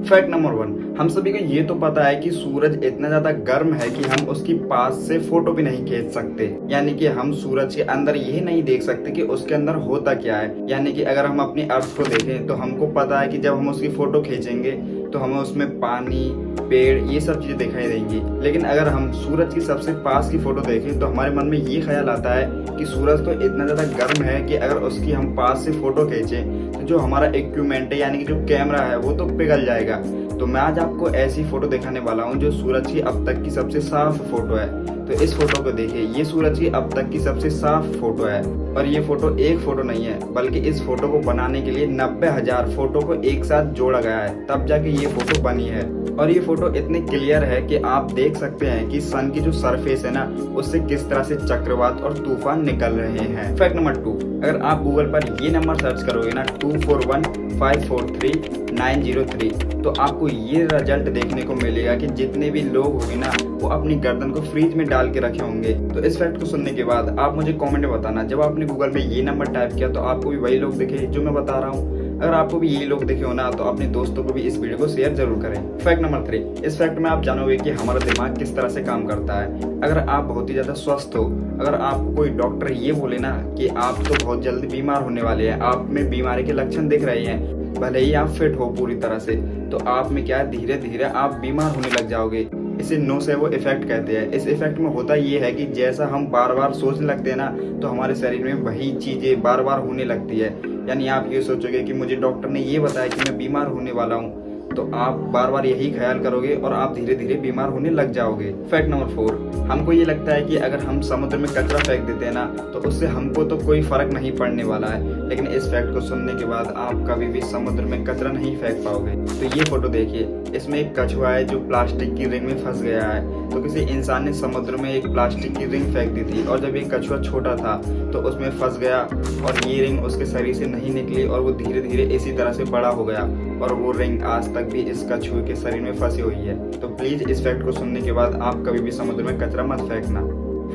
Fact number 1, हम सभी को ये तो पता है कि सूरज इतना ज्यादा गर्म है कि हम उसकी पास से फोटो भी नहीं खींच सकते। यानी कि हम सूरज के अंदर ये नहीं देख सकते कि उसके अंदर होता क्या है। यानी कि अगर हम अपनी अर्थ को देखें तो हमको पता है कि जब हम उसकी फोटो खींचेंगे तो हमें उसमें पानी, पेड़, ये सब चीजें दिखाई देंगी। लेकिन अगर हम सूरज की सबसे पास की फोटो देखें तो हमारे मन में ये ख्याल आता है कि सूरज तो इतना ज्यादा गर्म है कि अगर उसकी हम पास से फोटो खींचें तो जो हमारा इक्विपमेंट है यानी कि जो कैमरा है वो तो पिघल जाएगा। तो मैं आज आपको ऐसी फोटो दिखाने वाला हूँ जो सूरज की अब तक की सबसे साफ फोटो है। तो इस फोटो को देखिए, ये सूरज की अब तक की सबसे साफ फोटो है। और ये फोटो एक फोटो नहीं है, बल्कि इस फोटो को बनाने के लिए 90,000 फोटो को एक साथ जोड़ा गया है, तब जाके ये फोटो बनी है। और ये फोटो इतनी क्लियर है कि आप देख सकते हैं कि सन की जो सरफेस है ना, उससे किस तरह से चक्रवात और तूफान निकल रहे हैं। फैक्ट नंबर 2, अगर आप गूगल पर ये नंबर सर्च करोगे ना 241543 तो आपको ये रिजल्ट देखने को मिलेगा कि जितने भी लोग होंगे ना वो अपनी गर्दन को फ्रीज में डाल के रखे होंगे। तो इस फैक्ट को सुनने के बाद आप मुझे कमेंट में बताना, जब आपने गूगल में ये नंबर टाइप किया तो आपको भी वही लोग दिखे जो मैं बता रहा हूँ। अगर आपको भी ये लोग दिखे हो ना तो अपने दोस्तों को भी इस वीडियो को शेयर जरूर करें। फैक्ट नंबर 3, इस फैक्ट में आप जानोगे कि हमारा दिमाग किस तरह से काम करता है। अगर आप बहुत ही ज्यादा स्वस्थ हो, अगर आपको कोई डॉक्टर ये बोले ना कि आप तो बहुत जल्दी बीमार होने वाले हैं, आप में बीमारी के लक्षण दिख रहे हैं, भले ही आप फिट हो पूरी तरह से, तो आप में क्या धीरे धीरे आप बीमार होने लग जाओगे। इसे नोसेबो इफेक्ट कहते हैं। इस इफेक्ट में होता ये है कि जैसा हम बार बार सोचने लगते हैं ना तो हमारे शरीर में वही चीजें बार बार होने लगती है। यानी आप ये सोचोगे कि मुझे डॉक्टर ने ये बताया कि मैं बीमार होने वाला हूँ, तो आप बार बार यही ख्याल करोगे और आप धीरे धीरे बीमार होने लग जाओगे। फैक्ट नंबर 4, हमको ये लगता है कि अगर हम समुद्र में कचरा फेंक देते हैं ना तो उससे हमको तो कोई फर्क नहीं पड़ने वाला है। लेकिन इस फैक्ट को सुनने के बाद आप कभी भी समुद्र में कचरा नहीं फेंक पाओगे। तो ये फोटो देखिए, इसमें एक कछुआ है जो प्लास्टिक की रिंग में फंस गया है। तो किसी इंसान ने समुद्र में एक प्लास्टिक की रिंग फेंक दी थी और जब ये कछुआ छोटा था तो उसमें फंस गया और ये रिंग उसके शरीर से नहीं निकली और वो धीरे धीरे इसी तरह से बड़ा हो गया और वो रिंग आज तक भी इस कछुए के शरीर में फंसी हुई है। तो प्लीज इस फैक्ट को सुनने के बाद आप कभी भी समुद्र में कचरा मत फेंकना।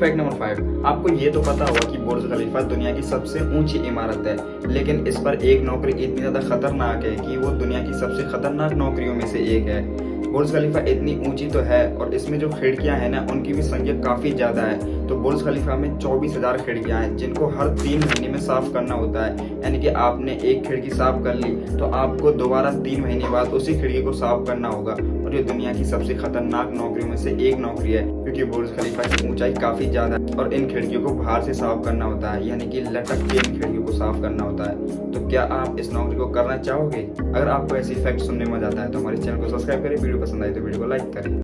फैक्ट नंबर 5, आपको ये तो पता होगा कि बुर्ज खलीफा दुनिया की सबसे ऊंची इमारत है, लेकिन इस पर एक नौकरी इतनी ज्यादा खतरनाक है कि वो दुनिया की सबसे खतरनाक नौकरियों में से एक है। बुर्ज खलीफा इतनी ऊंची तो है और इसमें जो खिड़कियां हैं ना उनकी भी संख्या काफी ज्यादा है। तो बुर्ज खलीफा में 24,000 खिड़कियां हैं जिनको हर 3 महीने में साफ करना होता है। यानी कि आपने एक खिड़की साफ कर ली तो आपको दोबारा 3 महीने बाद उसी खिड़की को साफ करना होगा। और ये दुनिया की सबसे खतरनाक नौकरियों में से एक नौकरी है, क्योंकि बुर्ज खलीफा की ऊंचाई काफी ज्यादा है और इन खिड़कियों को बाहर से साफ करना होता है, यानी कि लटक के इन खिड़कियों को साफ करना होता है। तो क्या आप इस नौकरी को करना चाहोगे? अगर आपको ऐसी फैक्ट सुनने में मजा आता है तो हमारे चैनल को सब्सक्राइब करें, वीडियो पसंद आए तो वीडियो को लाइक करें।